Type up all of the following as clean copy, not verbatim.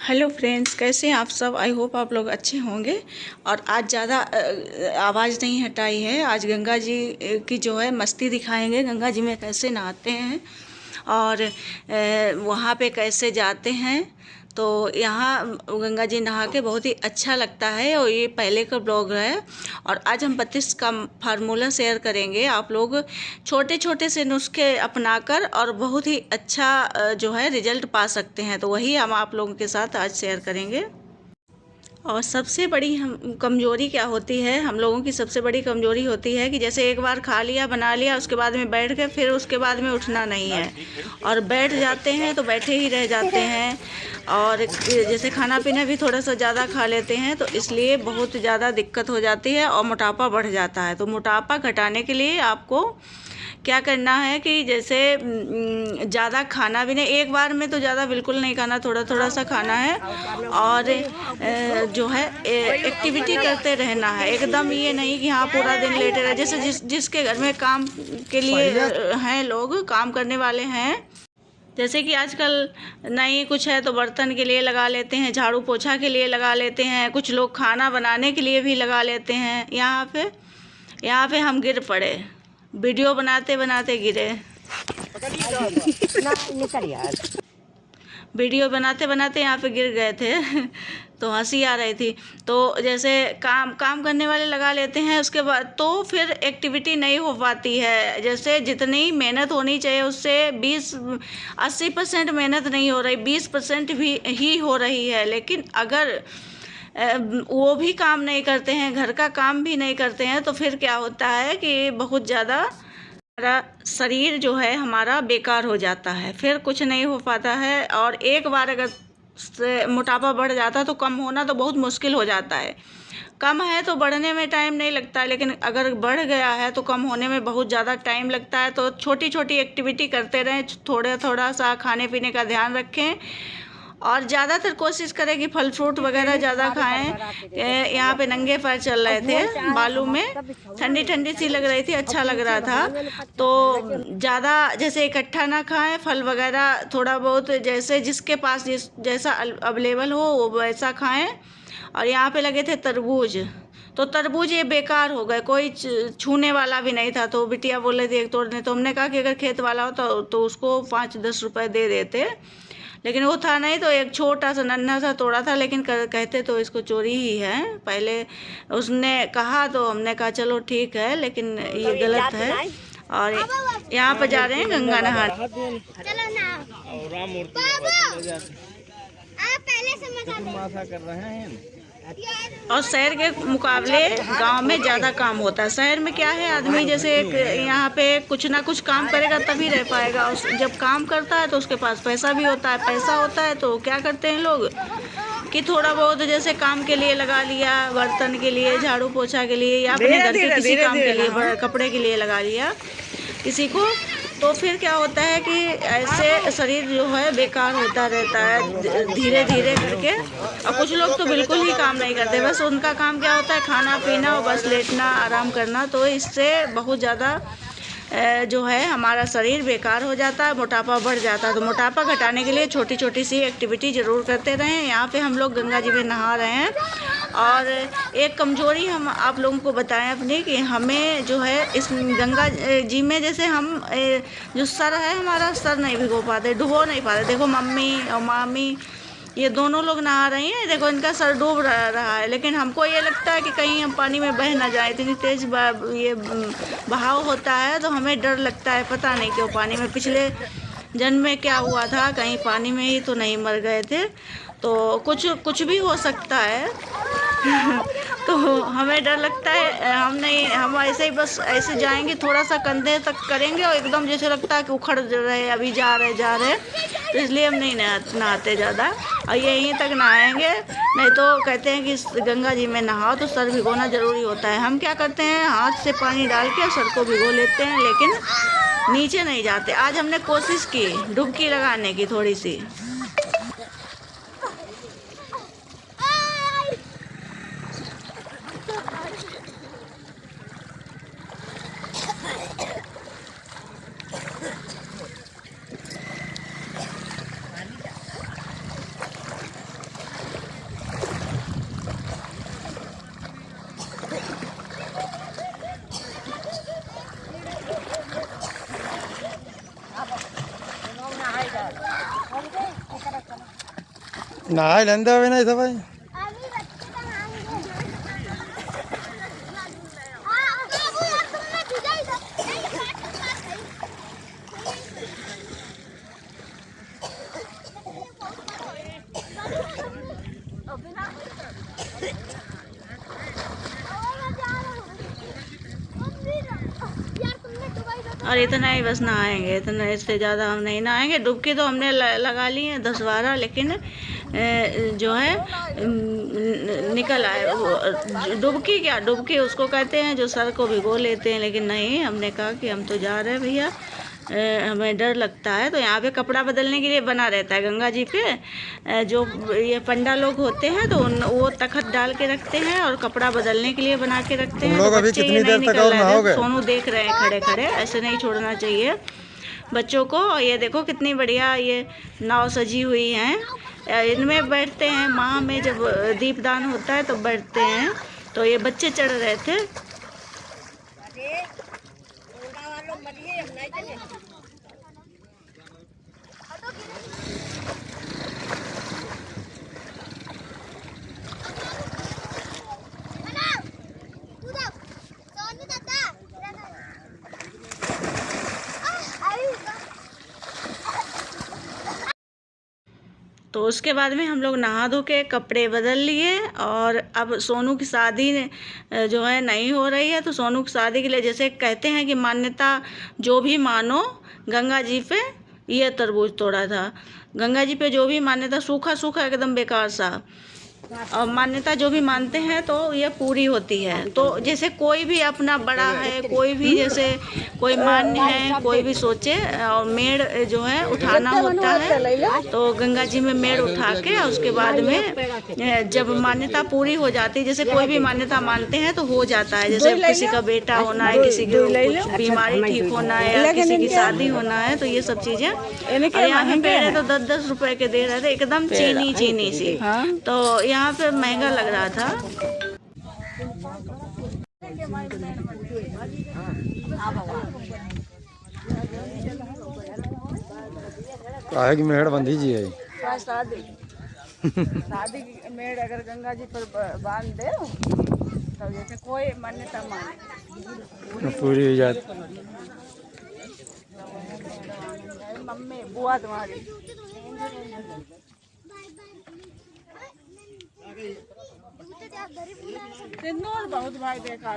Hello friends, कैसे हैं आप सब। आई होप आप लोग अच्छे होंगे। और आज ज़्यादा आवाज़ नहीं हटाई है। आज गंगा जी की जो है मस्ती दिखाएंगे। गंगा जी में कैसे नहाते हैं और वहाँ पे कैसे जाते हैं। तो यहाँ गंगा जी नहा के बहुत ही अच्छा लगता है और ये पहले का ब्लॉग है। और आज हम 32 का फार्मूला शेयर करेंगे। आप लोग छोटे छोटे से नुस्खे अपनाकर और बहुत ही अच्छा जो है रिजल्ट पा सकते हैं। तो वही हम आप लोगों के साथ आज शेयर करेंगे। और सबसे बड़ी हम कमज़ोरी क्या होती है, हम लोगों की सबसे बड़ी कमज़ोरी होती है कि जैसे एक बार खा लिया बना लिया, उसके बाद में बैठ के फिर उसके बाद में उठना नहीं है। और बैठ जाते हैं तो बैठे ही रह जाते हैं। और जैसे खाना पीना भी थोड़ा सा ज़्यादा खा लेते हैं तो इसलिए बहुत ज़्यादा दिक्कत हो जाती है और मोटापा बढ़ जाता है। तो मोटापा घटाने के लिए आपको क्या करना है कि जैसे ज़्यादा खाना भी नहीं, एक बार में तो ज़्यादा बिल्कुल नहीं खाना, थोड़ा थोड़ा सा खाना है। और जो है एक्टिविटी करते रहना है। एकदम ये नहीं कि हाँ पूरा दिन लेटे रहे। जैसे जिसके घर में काम के लिए हैं, लोग काम करने वाले हैं, जैसे कि आजकल नहीं कुछ है तो बर्तन के लिए लगा लेते हैं, झाड़ू पोछा के लिए लगा लेते हैं, कुछ लोग खाना बनाने के लिए भी लगा लेते हैं। यहाँ पे हम गिर पड़े, वीडियो बनाते बनाते गिरे। वीडियो बनाते बनाते यहाँ पे गिर गए थे तो हंसी आ रही थी। तो जैसे काम करने वाले लगा लेते हैं, उसके बाद तो फिर एक्टिविटी नहीं हो पाती है। जैसे जितनी मेहनत होनी चाहिए उससे 80% मेहनत नहीं हो रही, 20% भी ही हो रही है। लेकिन अगर वो भी काम नहीं करते हैं, घर का काम भी नहीं करते हैं, तो फिर क्या होता है कि बहुत ज़्यादा हमारा शरीर जो है हमारा बेकार हो जाता है, फिर कुछ नहीं हो पाता है। और एक बार अगर से मोटापा बढ़ जाता है तो कम होना तो बहुत मुश्किल हो जाता है। कम है तो बढ़ने में टाइम नहीं लगता है, लेकिन अगर बढ़ गया है तो कम होने में बहुत ज़्यादा टाइम लगता है। तो छोटी छोटी एक्टिविटी करते रहें, थोड़ा थोड़ा सा खाने पीने का ध्यान रखें और ज़्यादातर कोशिश करें कि फल फ्रूट वगैरह ज़्यादा खाएं। यहाँ पे नंगे पैर चल रहे थे बालू में, ठंडी ठंडी सी लग रही थी, अच्छा लग रहा था। तो ज़्यादा जैसे इकट्ठा ना खाएं, फल वगैरह थोड़ा बहुत जैसे जिसके पास जैसा अवेलेबल हो वो वैसा खाएं। और यहाँ पे लगे थे तरबूज, तो तरबूज ये बेकार हो गए, कोई छूने वाला भी नहीं था। तो बिटिया बोले थे एक तोड़ने, तो हमने कहा कि अगर खेत वाला हो तो उसको 5-10 रुपए दे देते, लेकिन वो था नहीं। तो एक छोटा सा नन्हा सा तोड़ा था, लेकिन कहते तो इसको चोरी ही है। पहले उसने कहा तो हमने कहा चलो ठीक है, लेकिन ये गलत है। और यहाँ पर जा रहे हैं गंगा नहाने। और शहर के मुकाबले गांव में ज़्यादा काम होता है। शहर में क्या है, आदमी जैसे यहाँ पे कुछ ना कुछ काम करेगा तभी रह पाएगा। और जब काम करता है तो उसके पास पैसा भी होता है। पैसा होता है तो क्या करते हैं लोग कि थोड़ा बहुत जैसे काम के लिए लगा लिया, बर्तन के लिए, झाड़ू पोछा के लिए, या अपने घर के किसी काम के लिए, कपड़े के लिए लगा लिया किसी को। तो फिर क्या होता है कि ऐसे शरीर जो है बेकार होता रहता है धीरे धीरे करके। और कुछ लोग तो बिल्कुल ही काम नहीं करते, बस उनका काम क्या होता है खाना पीना और बस लेटना आराम करना। तो इससे बहुत ज़्यादा जो है हमारा शरीर बेकार हो जाता है, मोटापा बढ़ जाता है। तो मोटापा घटाने के लिए छोटी छोटी सी एक्टिविटी ज़रूर करते रहें। यहाँ पे हम लोग गंगा जी में नहा रहे हैं। और एक कमज़ोरी हम आप लोगों को बताएं अपनी, कि हमें जो है इस गंगा जी में जैसे हम जो सर है हमारा, सर नहीं भिगो पाते, डुबो नहीं पाते। देखो मम्मी और मामी ये दोनों लोग नहा रही हैं, देखो इनका सर डूब रहा है, लेकिन हमको ये लगता है कि कहीं हम पानी में बह ना जाए, इतनी तेज़ ये बहाव होता है तो हमें डर लगता है। पता नहीं क्यों, पानी में पिछले जन्म में क्या हुआ था, कहीं पानी में ही तो नहीं मर गए थे। तो कुछ भी हो सकता है तो हमें डर लगता है। हम ऐसे ही बस ऐसे जाएंगे, थोड़ा सा कंधे तक करेंगे और एकदम जैसे लगता है कि उखड़ रहे, अभी जा रहे। तो इसलिए हम नहीं नहाते ज़्यादा, और यहीं तक नहाएंगे। नहीं तो कहते हैं कि गंगा जी में नहाओ तो सर भिगोना ज़रूरी होता है। हम क्या करते हैं, हाथ से पानी डाल के सर को भिगो लेते हैं, लेकिन नीचे नहीं जाते। आज हमने कोशिश की डुबकी लगाने की थोड़ी सी। नहाए लेंदे हुए नहीं सब और इतना ही बस नहाएंगे, इतना, इससे ज़्यादा हम नहीं नहाएंगे। डुबकी तो हमने लगा ली है 10-12, लेकिन जो है निकल आए। डुबकी क्या, डुबकी उसको कहते हैं जो सर को भिगो लेते हैं, लेकिन नहीं, हमने कहा कि हम तो जा रहे हैं भैया, हमें डर लगता है। तो यहाँ पे कपड़ा बदलने के लिए बना रहता है गंगा जी पे। जो ये पंडा लोग होते हैं तो वो तखत डाल के रखते हैं और कपड़ा बदलने के लिए बना के रखते हैं। तो बच्चे ये नहीं निकल रहे थे, सोनू देख रहे हैं खड़े खड़े, ऐसे नहीं छोड़ना चाहिए बच्चों को। ये देखो कितनी बढ़िया ये नाव सजी हुई है, इनमें बैठते हैं। माह में जब दीपदान होता है तो बैठते हैं। तो ये बच्चे चढ़ रहे थे। तो उसके बाद में हम लोग नहा धो के कपड़े बदल लिए, और अब सोनू की शादी जो है नहीं हो रही है। तो सोनू की शादी के लिए, जैसे कहते हैं कि मान्यता जो भी मानो, गंगा जी पे ये तरबूज तोड़ा था। गंगा जी पे जो भी मान्यता, सूखा सूखा एकदम बेकार सा, और मान्यता जो भी मानते हैं तो ये पूरी होती है। तो जैसे कोई भी अपना बड़ा है, कोई भी जैसे कोई मान्य है, कोई भी सोचे, और मेड़ जो है उठाना होता है। तो गंगा जी में मेड़ उठा के उसके बाद में जब मान्यता पूरी हो जाती है, जैसे कोई भी मान्यता मानते हैं तो हो जाता है। जैसे किसी का बेटा होना है, किसी की बीमारी ठीक होना है, या किसी की शादी होना है, तो ये सब चीजें। और यहाँ पे पेड़ है तो 10-10 रुपए के दे रहे थे, एकदम चीनी चीनी सी। तो यहाँ पे महंगा लग रहा था। काहे की मेहर बंधी जी है शादी की मेड़ अगर गंगा जी पर बांध दे तो जैसे कोई मान्यता माने पूरी हो जाती। मम्मी बुआ तुम्हारी सिंदूर बहुत भाई देखा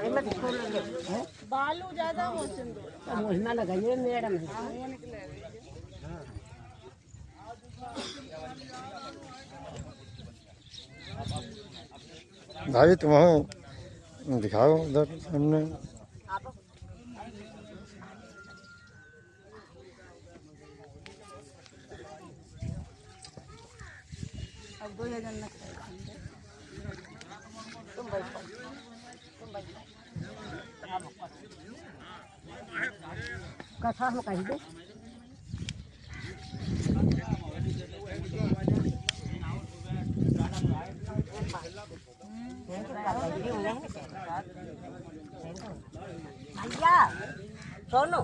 बालू ज्यादा हो सिंदूर लगाइए मैडम। भाभी तुम दिखाओ उधर सामने। अब 2000 कथा हो कही दे। भैया सोनू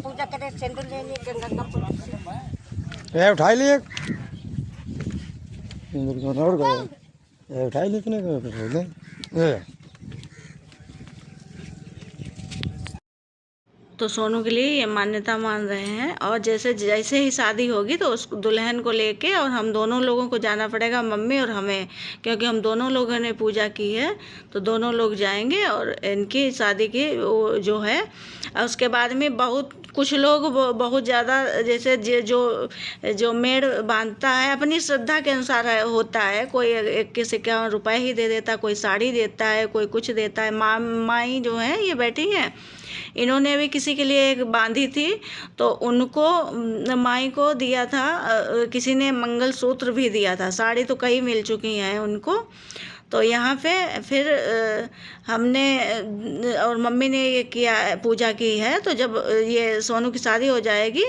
पूजा करे, सिंदूर लेने गंगा उठाई लिए और गए उठाई ली इतने। तो सोनू के लिए ये मान्यता मान रहे हैं। और जैसे जैसे ही शादी होगी तो उस दुल्हन को लेके और हम दोनों लोगों को जाना पड़ेगा, मम्मी और हमें, क्योंकि हम दोनों लोगों ने पूजा की है। तो दोनों लोग जाएंगे और इनकी शादी की वो जो है। उसके बाद में बहुत कुछ लोग बहुत ज़्यादा, जैसे जो मेड़ बांधता है अपनी श्रद्धा के अनुसार होता है। कोई किसी का रुपए ही दे देता, कोई साड़ी देता है, कोई कुछ देता है। माई जो है ये बैठी हैं, इन्होंने भी किसी के लिए एक बांधी थी, तो उनको माई को दिया था। किसी ने मंगलसूत्र भी दिया था। साड़ी तो कई मिल चुकी हैं उनको। तो यहाँ पे फिर हमने और मम्मी ने ये किया, पूजा की है। तो जब ये सोनू की शादी हो जाएगी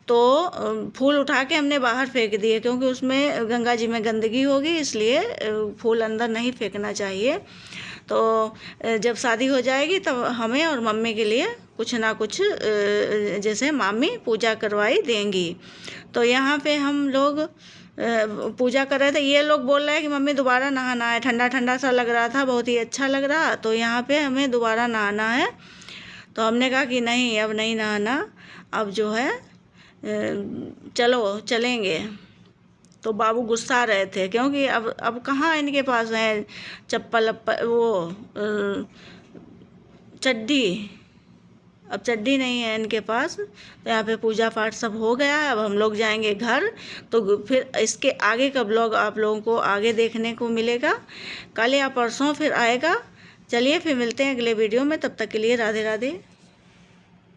तो फूल उठा के हमने बाहर फेंक दिए, क्योंकि उसमें गंगा जी में गंदगी होगी, इसलिए फूल अंदर नहीं फेंकना चाहिए। तो जब शादी हो जाएगी तब हमें और मम्मी के लिए कुछ ना कुछ जैसे मामी पूजा करवाई देंगी। तो यहाँ पे हम लोग पूजा कर रहे थे। ये लोग बोल रहे हैं कि मम्मी दोबारा नहाना है, ठंडा ठंडा सा लग रहा था, बहुत ही अच्छा लग रहा, तो यहाँ पे हमें दोबारा नहाना है। तो हमने कहा कि नहीं, अब नहीं नहाना, अब जो है चलो चलेंगे। तो बाबू गुस्सा रहे थे, क्योंकि अब कहाँ इनके पास है चप्पल वो चड्डी, अब चड्डी नहीं है इनके पास। तो यहाँ पे पूजा पाठ सब हो गया है, अब हम लोग जाएंगे घर। तो फिर इसके आगे का ब्लॉग आप लोगों को आगे देखने को मिलेगा, कल या परसों फिर आएगा। चलिए फिर मिलते हैं अगले वीडियो में, तब तक के लिए राधे राधे।